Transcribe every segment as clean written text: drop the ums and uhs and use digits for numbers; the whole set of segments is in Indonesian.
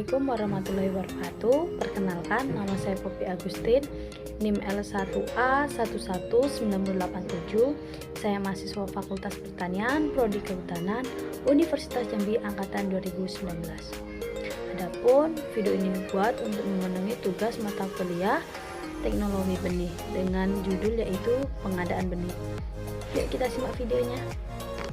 Assalamualaikum warahmatullahi wabarakatuh. Perkenalkan, nama saya Poppy Agustin, NIM L1A11987. Saya mahasiswa Fakultas Pertanian, Prodi Kehutanan, Universitas Jambi angkatan 2019. Adapun video ini dibuat untuk memenuhi tugas mata kuliah Teknologi Benih dengan judul yaitu pengadaan benih. Yuk kita simak videonya.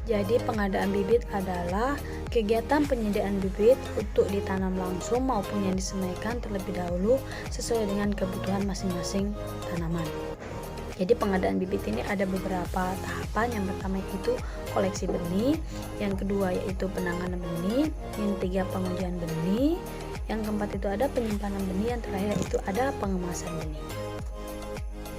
Jadi pengadaan bibit adalah kegiatan penyediaan bibit untuk ditanam langsung maupun yang disemaikan terlebih dahulu sesuai dengan kebutuhan masing-masing tanaman. Jadi pengadaan bibit ini ada beberapa tahapan. Yang pertama yaitu koleksi benih, yang kedua yaitu penanganan benih, yang ketiga pengujian benih, yang keempat itu ada penyimpanan benih, yang terakhir itu ada pengemasan benih.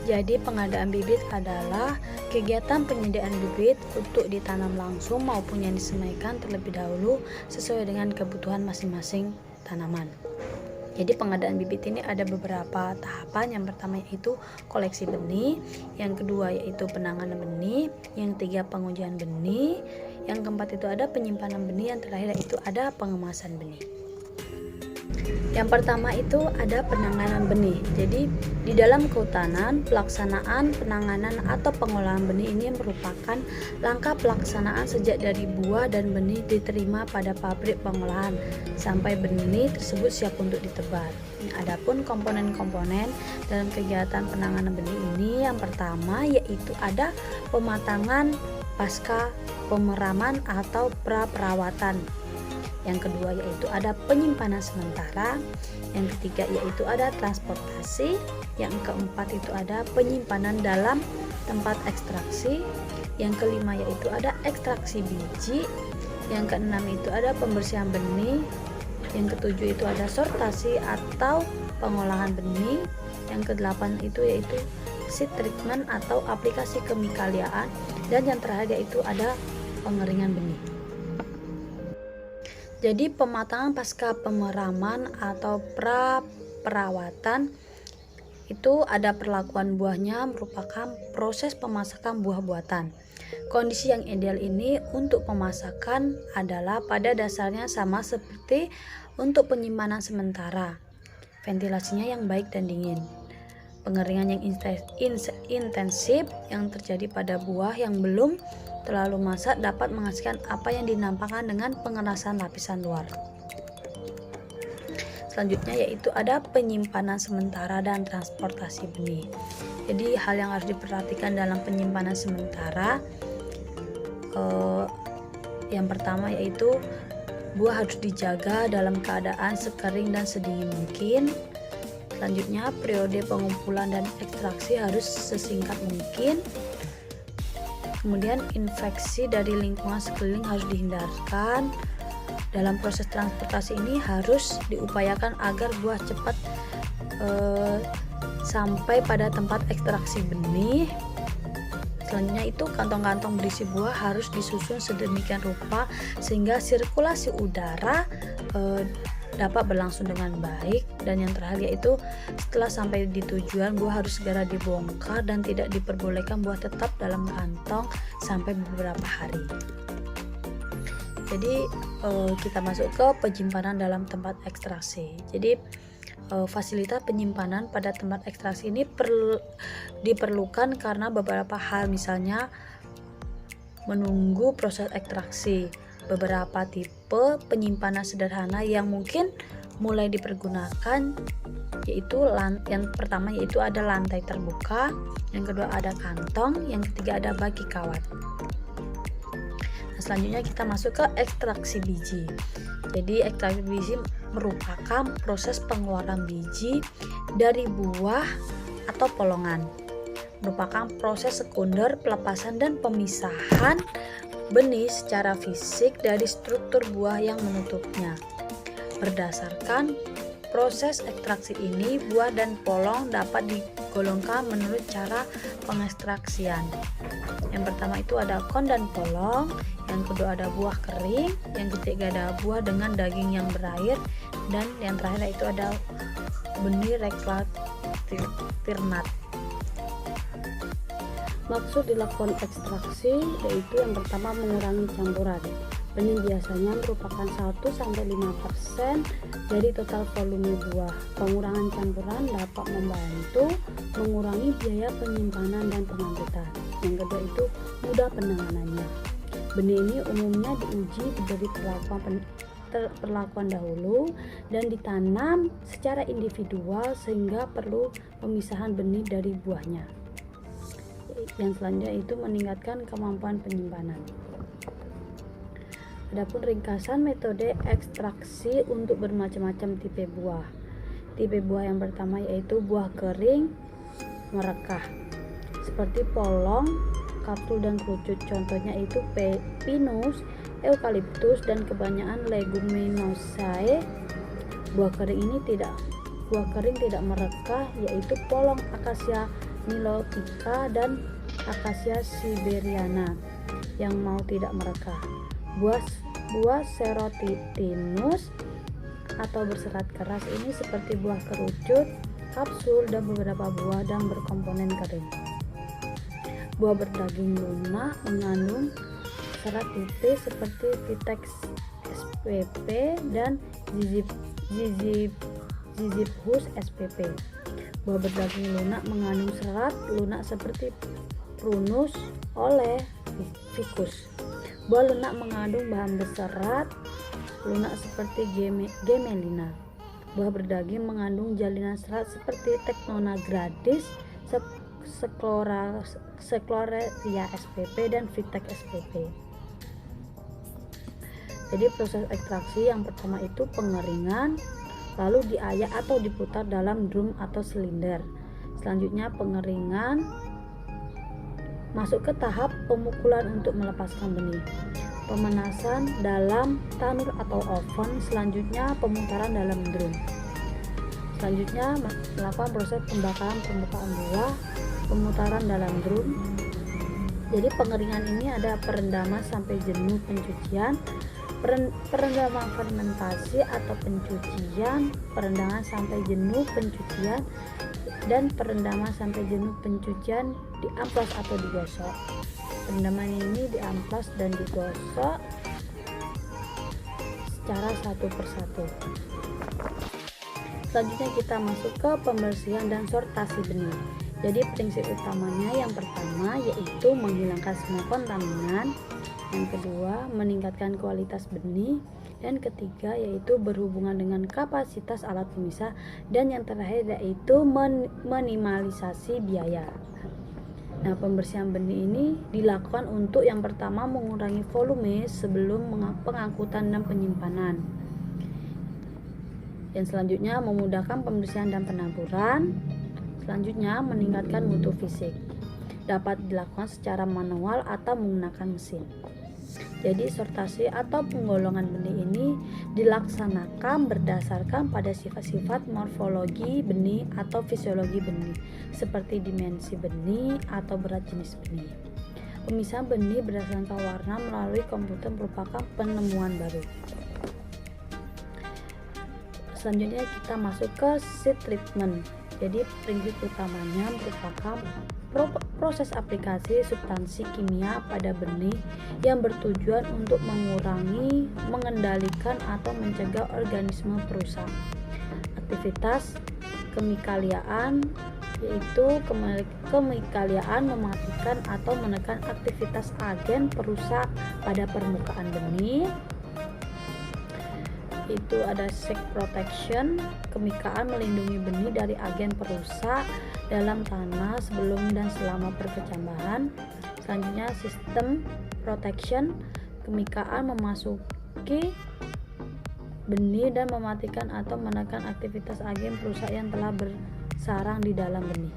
Jadi pengadaan bibit adalah kegiatan penyediaan bibit untuk ditanam langsung maupun yang disemaikan terlebih dahulu sesuai dengan kebutuhan masing-masing tanaman. Jadi pengadaan bibit ini ada beberapa tahapan. Yang pertama yaitu koleksi benih, yang kedua yaitu penanganan benih, yang ketiga pengujian benih, yang keempat itu ada penyimpanan benih, yang terakhir itu ada pengemasan benih. Yang pertama itu ada penanganan benih. Jadi di dalam kehutanan, pelaksanaan penanganan atau pengolahan benih ini merupakan langkah pelaksanaan sejak dari buah dan benih diterima pada pabrik pengolahan sampai benih tersebut siap untuk ditebar. Adapun komponen-komponen dalam kegiatan penanganan benih ini, yang pertama yaitu ada pematangan pasca pemeraman atau pra-perawatan. Yang kedua yaitu ada penyimpanan sementara, yang ketiga yaitu ada transportasi, yang keempat itu ada penyimpanan dalam tempat ekstraksi, yang kelima yaitu ada ekstraksi biji, yang keenam itu ada pembersihan benih, yang ketujuh itu ada sortasi atau pengolahan benih, yang kedelapan itu yaitu seed treatment atau aplikasi kemikaliaan, dan yang terakhir yaitu ada pengeringan benih. Jadi pematangan pasca pemeraman atau pra-perawatan itu ada perlakuan buahnya merupakan proses pemasakan buah buatan. Kondisi yang ideal ini untuk pemasakan adalah pada dasarnya sama seperti untuk penyimpanan sementara. Ventilasinya yang baik dan dingin. Pengeringan yang intensif yang terjadi pada buah yang belum terlalu masak dapat menghasilkan apa yang dinampakkan dengan pengerasan lapisan luar. Selanjutnya yaitu ada penyimpanan sementara dan transportasi benih. Jadi hal yang harus diperhatikan dalam penyimpanan sementara, yang pertama yaitu buah harus dijaga dalam keadaan sekering dan sedingin mungkin. Selanjutnya periode pengumpulan dan ekstraksi harus sesingkat mungkin. Kemudian infeksi dari lingkungan sekeliling harus dihindarkan. Dalam proses transportasi ini harus diupayakan agar buah cepat sampai pada tempat ekstraksi benih. Selanjutnya itu kantong-kantong berisi buah harus disusun sedemikian rupa sehingga sirkulasi udara dapat berlangsung dengan baik. Dan yang terakhir yaitu setelah sampai di tujuan, buah harus segera dibongkar dan tidak diperbolehkan buah tetap dalam kantong sampai beberapa hari. Jadi kita masuk ke penyimpanan dalam tempat ekstraksi. Jadi fasilitas penyimpanan pada tempat ekstraksi ini diperlukan karena beberapa hal, misalnya menunggu proses ekstraksi. Beberapa tipe penyimpanan sederhana yang mungkin mulai dipergunakan yaitu yang pertama yaitu ada lantai terbuka, yang kedua ada kantong, yang ketiga ada bagi kawat. Nah, selanjutnya kita masuk ke ekstraksi biji. Jadi ekstraksi biji merupakan proses pengeluaran biji dari buah atau polongan. Merupakan proses sekunder pelepasan dan pemisahan benih secara fisik dari struktur buah yang menutupnya. Berdasarkan proses ekstraksi ini, buah dan polong dapat digolongkan menurut cara pengekstraksian. Yang pertama itu ada kon dan polong, yang kedua ada buah kering, yang ketiga ada buah dengan daging yang berair, dan yang terakhir itu ada benih reklaternat. Maksud dilakukan ekstraksi yaitu yang pertama mengurangi campuran. Benih biasanya merupakan 1-5% dari total volume buah. Pengurangan campuran dapat membantu mengurangi biaya penyimpanan dan pengangkutan. Yang kedua itu mudah penanganannya. Benih ini umumnya diuji diberi perlakuan dahulu dan ditanam secara individual sehingga perlu pemisahan benih dari buahnya. Yang selanjutnya itu meningkatkan kemampuan penyimpanan. Adapun ringkasan metode ekstraksi untuk bermacam-macam tipe buah. Tipe buah yang pertama yaitu buah kering merekah seperti polong, kapsul dan kerucut. Contohnya itu pinus, eukaliptus dan kebanyakan leguminosae. Buah kering tidak merekah yaitu polong Acacia nilotica dan Acacia siberiana yang mau tidak merekah. Buah serotinus atau berserat keras ini seperti buah kerucut, kapsul dan beberapa buah dan berkomponen kering. Buah berdaging lunak mengandung serat tipis seperti Vitex spp dan Ziziphus spp. Buah berdaging lunak mengandung serat lunak seperti Prunus oleficus. Buah lunak mengandung bahan berserat lunak seperti Gemelina. Buah berdaging mengandung jalinan serat seperti Tectona gradis, Sclerotia spp dan Vitex spp. Jadi proses ekstraksi yang pertama itu pengeringan, lalu diayak atau diputar dalam drum atau silinder. Selanjutnya pengeringan masuk ke tahap pemukulan untuk melepaskan benih. Pemanasan dalam tanur atau oven, selanjutnya pemutaran dalam drum. Selanjutnya melakukan proses pembakaran permukaan buah, pemutaran dalam drum. Jadi pengeringan ini ada perendaman sampai jenuh pencucian, perendaman fermentasi atau pencucian, perendaman sampai jenuh pencucian, dan perendaman sampai jenuh pencucian di amplas atau digosok. Perendaman ini di amplas dan digosok secara satu persatu. Selanjutnya kita masuk ke pembersihan dan sortasi benih. Jadi prinsip utamanya yang pertama yaitu menghilangkan semua kontaminan, yang kedua meningkatkan kualitas benih, dan ketiga yaitu berhubungan dengan kapasitas alat pemisah, dan yang terakhir yaitu minimalisasi biaya. Nah, pembersihan benih ini dilakukan untuk yang pertama mengurangi volume sebelum pengangkutan dan penyimpanan. Yang selanjutnya memudahkan pembersihan dan penaburan. Selanjutnya meningkatkan mutu fisik. Dapat dilakukan secara manual atau menggunakan mesin. Jadi sortasi atau penggolongan benih ini dilaksanakan berdasarkan pada sifat-sifat morfologi benih atau fisiologi benih, seperti dimensi benih atau berat jenis benih. Pemisahan benih berdasarkan warna melalui komputer merupakan penemuan baru. Selanjutnya kita masuk ke seed treatment. Jadi prinsip utamanya merupakan proses aplikasi substansi kimia pada benih yang bertujuan untuk mengurangi, mengendalikan atau mencegah organisme perusak. Aktivitas kemikaliaan yaitu kemikaliaan mematikan atau menekan aktivitas agen perusak pada permukaan benih. Itu ada seed protection, kemikaan melindungi benih dari agen perusak dalam tanah sebelum dan selama perkecambahan. Selanjutnya sistem protection, kemikaan memasuki benih dan mematikan atau menekan aktivitas agen perusak yang telah bersarang di dalam benih.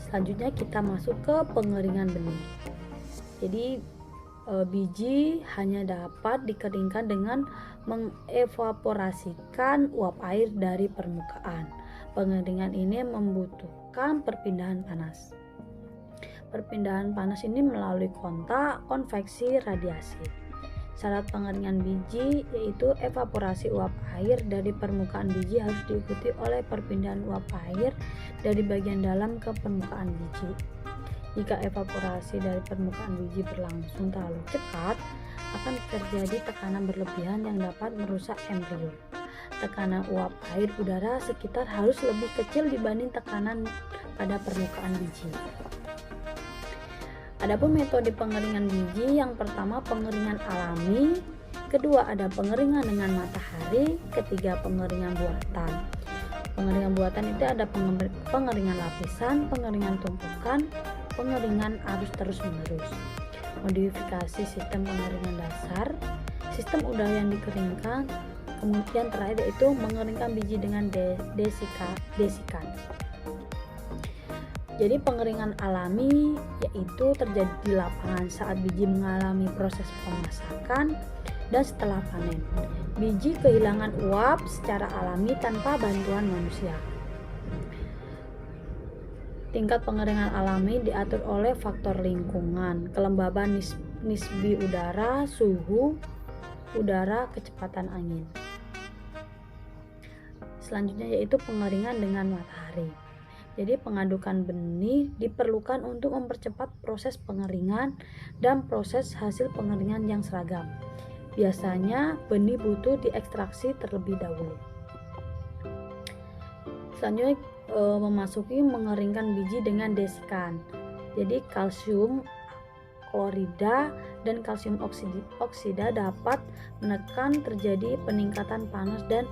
Selanjutnya kita masuk ke pengeringan benih. Jadi biji hanya dapat dikeringkan dengan mengevaporasikan uap air dari permukaan. Pengeringan ini membutuhkan perpindahan panas. Perpindahan panas ini melalui kontak, konveksi, radiasi. Syarat pengeringan biji yaitu evaporasi uap air dari permukaan biji harus diikuti oleh perpindahan uap air dari bagian dalam ke permukaan biji. Jika evaporasi dari permukaan biji berlangsung terlalu cepat, akan terjadi tekanan berlebihan yang dapat merusak embrio. Tekanan uap air udara sekitar harus lebih kecil dibanding tekanan pada permukaan biji. Adapun metode pengeringan biji, yang pertama pengeringan alami, kedua ada pengeringan dengan matahari, ketiga pengeringan buatan. Pengeringan buatan itu ada pengeringan lapisan, pengeringan tumpukan, pengeringan arus terus-menerus. Modifikasi sistem pengeringan dasar, sistem udara yang dikeringkan. Kemudian terakhir yaitu mengeringkan biji dengan desikan. Jadi pengeringan alami yaitu terjadi di lapangan saat biji mengalami proses pemasakan dan setelah panen. Biji kehilangan uap secara alami tanpa bantuan manusia. Tingkat pengeringan alami diatur oleh faktor lingkungan, kelembaban nisbi udara, suhu udara, kecepatan angin. Selanjutnya yaitu pengeringan dengan matahari. Jadi pengadukan benih diperlukan untuk mempercepat proses pengeringan dan proses hasil pengeringan yang seragam. Biasanya benih butuh diekstraksi terlebih dahulu. Selanjutnya memasuki mengeringkan biji dengan desikan. Jadi kalsium klorida dan kalsium oksida dapat menekan terjadi peningkatan panas dan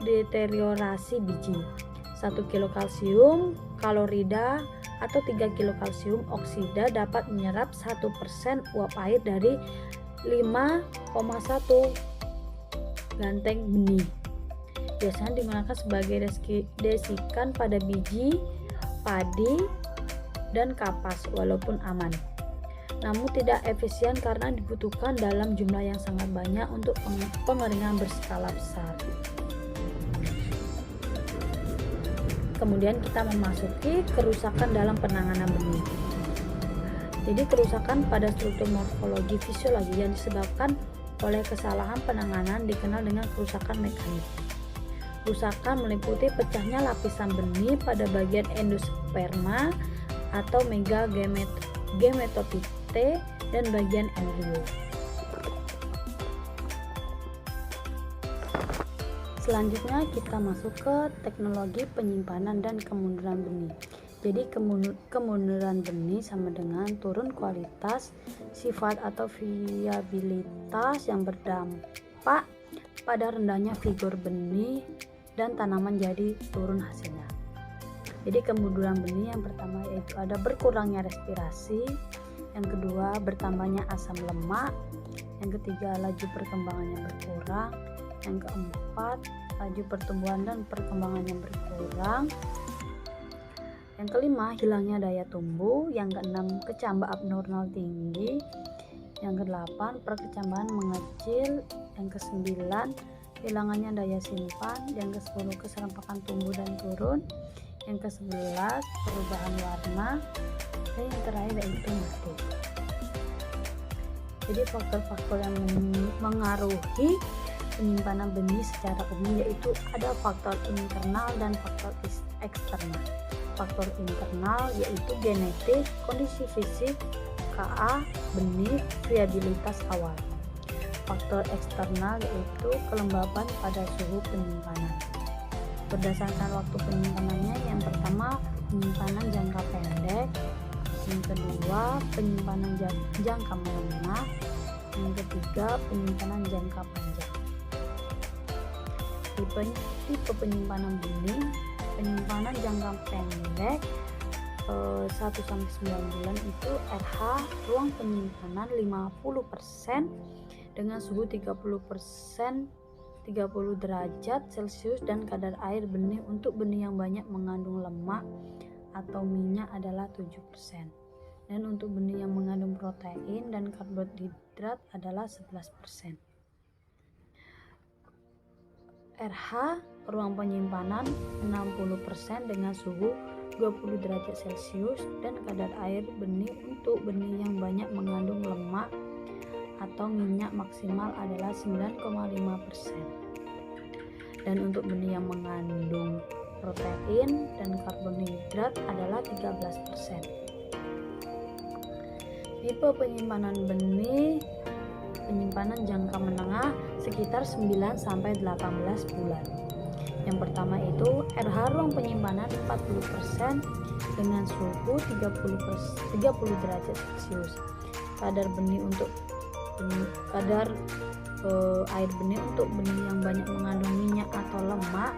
deteriorasi biji. 1 kilo kalsium klorida atau 3 kilo kalsium oksida dapat menyerap 1% uap air dari 5,1 ganteng benih. Biasanya digunakan sebagai desikan pada biji, padi, dan kapas walaupun aman. Namun tidak efisien karena dibutuhkan dalam jumlah yang sangat banyak untuk pengeringan berskala besar. Kemudian kita memasuki kerusakan dalam penanganan benih. Jadi kerusakan pada struktur morfologi fisiologi yang disebabkan oleh kesalahan penanganan dikenal dengan kerusakan mekanik. Kerusakan meliputi pecahnya lapisan benih pada bagian endosperma atau megagemetopite dan bagian embrio. Selanjutnya kita masuk ke teknologi penyimpanan dan kemunduran benih. Jadi kemunduran benih sama dengan turun kualitas, sifat atau viabilitas yang berdampak pada rendahnya vigor benih dan tanaman jadi turun hasilnya. Jadi kemunduran benih yang pertama yaitu ada berkurangnya respirasi, yang kedua bertambahnya asam lemak, yang ketiga laju perkembangannya berkurang, yang keempat laju pertumbuhan dan perkembangannya berkurang, yang kelima hilangnya daya tumbuh, yang keenam kecambah abnormal tinggi, yang kedelapan perkecambahan mengecil, yang kesembilan hilangannya daya simpan, yang ke-10 keserempakan tumbuh dan turun, yang ke-11 perubahan warna, dan yang terakhir yaitu mati. Jadi faktor-faktor yang mengaruhi penyimpanan benih secara umum yaitu ada faktor internal dan faktor eksternal. Faktor internal yaitu genetik, kondisi fisik, Ka, benih, viabilitas awal. Faktor eksternal yaitu kelembaban pada suhu penyimpanan. Berdasarkan waktu penyimpanannya, yang pertama penyimpanan jangka pendek, yang kedua penyimpanan jangka menengah, yang ketiga penyimpanan jangka panjang. Tipe penyimpanan benih, penyimpanan jangka pendek 1-9 bulan itu RH ruang penyimpanan 50% dengan suhu 30 derajat Celcius dan kadar air benih untuk benih yang banyak mengandung lemak atau minyak adalah 7%, dan untuk benih yang mengandung protein dan karbohidrat adalah 11%. RH ruang penyimpanan 60% dengan suhu 20 derajat Celcius dan kadar air benih untuk benih yang banyak mengandung lemak atau minyak maksimal adalah 9,5%, dan untuk benih yang mengandung protein dan karbohidrat adalah 13%. Tipe penyimpanan benih penyimpanan jangka menengah sekitar 9 sampai 18 bulan. Yang pertama itu RH ruang penyimpanan 40% dengan suhu 30 derajat Celcius. Kadar air benih untuk benih yang banyak mengandung minyak atau lemak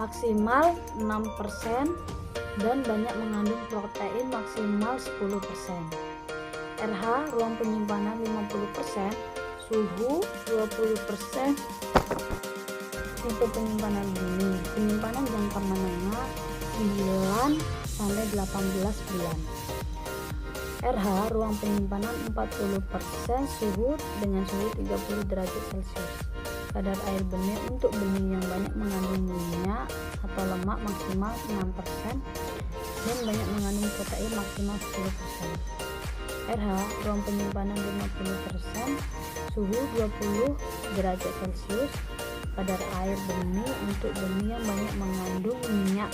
maksimal 6% dan banyak mengandung protein maksimal 10%. RH ruang penyimpanan 50%, suhu 20%. Tipe penyimpanan benih penyimpanan jangka menengah 9 sampai 18 bulan. RH ruang penyimpanan 40%, suhu dengan suhu 30 derajat Celcius. Kadar air benih untuk benih yang banyak mengandung minyak atau lemak maksimal 6% dan banyak mengandung protein maksimal 10%. RH ruang penyimpanan 50%, suhu 20 derajat Celcius. Kadar air benih untuk benih yang banyak mengandung minyak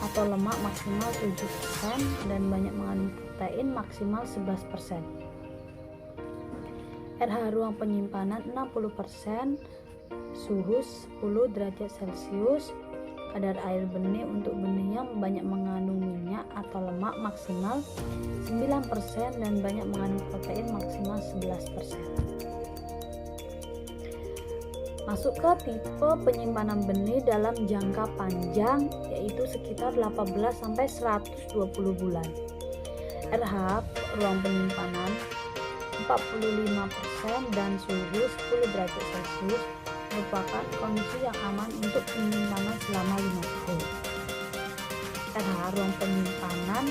atau lemak maksimal 7% dan banyak mengandung protein maksimal 11%. RH ruang penyimpanan 60%, suhu 10 derajat Celcius. Kadar air benih untuk benih yang banyak mengandung minyak atau lemak maksimal 9% dan banyak mengandung protein maksimal 11%. Masuk ke tipe penyimpanan benih dalam jangka panjang, yaitu sekitar 18 sampai 120 bulan. RH ruang penyimpanan 45% dan suhu 10 derajat Celcius merupakan kondisi yang aman untuk penyimpanan selama 5 tahun. RH ruang penyimpanan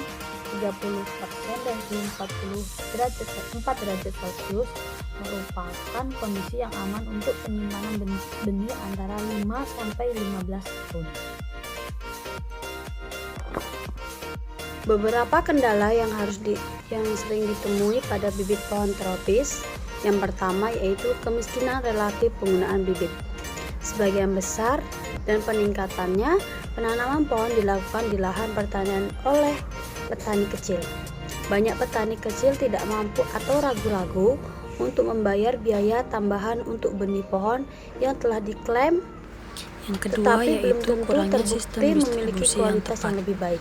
30% dan suhu 4 derajat Celcius merupakan kondisi yang aman untuk penyimpanan benih antara 5 sampai 15 tahun. Beberapa kendala yang sering ditemui pada bibit pohon tropis. Yang pertama yaitu kemiskinan relatif penggunaan bibit. Sebagian besar dan peningkatannya penanaman pohon dilakukan di lahan pertanian oleh petani kecil. Banyak petani kecil tidak mampu atau ragu-ragu untuk membayar biaya tambahan untuk benih pohon yang telah diklaim, tetapi belum tentu terbukti memiliki kualitas yang lebih baik.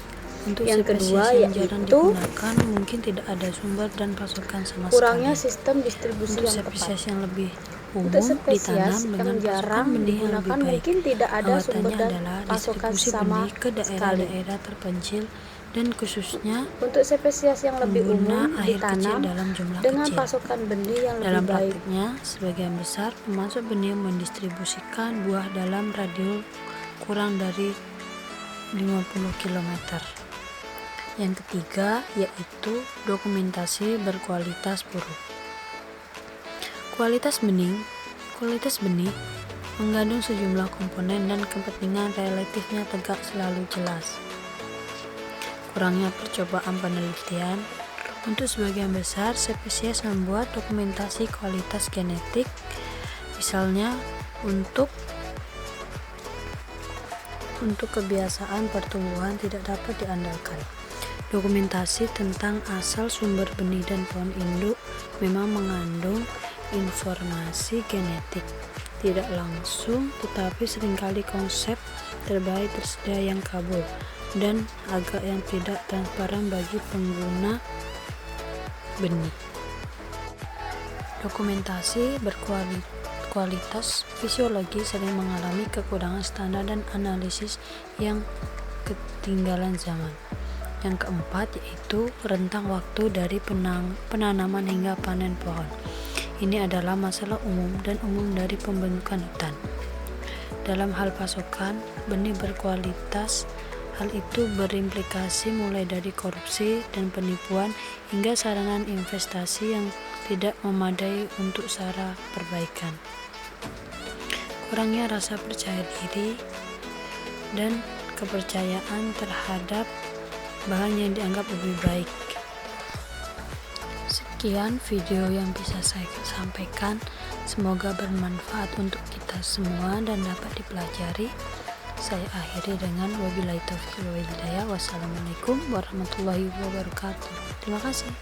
Yang kedua yaitu digunakan, mungkin tidak ada sumber dan pasokan sama kurangnya sekali. sistem distribusi Untuk yang tepat. spesies yang lebih umum Untuk spesies ditanam yang dengan jarang pasokan benih yang digunakan lebih baik. mungkin tidak ada sumber Awatannya dan adalah pasokan distribusi sama benih ke sekali. daerah-daerah terpencil dan khususnya Untuk spesies yang lebih pengguna umum air kecil ditanam dalam jumlah dengan kecil. pasokan benih yang Dalam lebih baik. praktiknya, sebagian besar pemasok benih mendistribusikan buah dalam radius kurang dari 50 km. Yang ketiga yaitu dokumentasi berkualitas buruk. Kualitas benih mengandung sejumlah komponen dan kepentingan relatifnya tegak selalu jelas. Kurangnya percobaan penelitian. Untuk sebagian besar spesies membuat dokumentasi kualitas genetik, misalnya untuk kebiasaan pertumbuhan tidak dapat diandalkan. Dokumentasi tentang asal sumber benih dan pohon induk memang mengandung informasi genetik tidak langsung, tetapi seringkali konsep terbaik tersedia yang kabur dan agak yang tidak transparan bagi pengguna benih. Dokumentasi berkualitas fisiologi sering mengalami kekurangan standar dan analisis yang ketinggalan zaman. Yang keempat yaitu rentang waktu dari penanaman hingga panen pohon. Ini adalah masalah umum dan umum dari pembentukan hutan. Dalam hal pasokan benih berkualitas, hal itu berimplikasi mulai dari korupsi dan penipuan hingga sarangan investasi yang tidak memadai untuk sarana perbaikan. Kurangnya rasa percaya diri dan kepercayaan terhadap bahan yang dianggap lebih baik. Sekian video yang bisa saya sampaikan, semoga bermanfaat untuk kita semua dan dapat dipelajari. Saya akhiri dengan wabillahi taufiq wal hidayah. Wassalamualaikum warahmatullahi wabarakatuh. Terima kasih.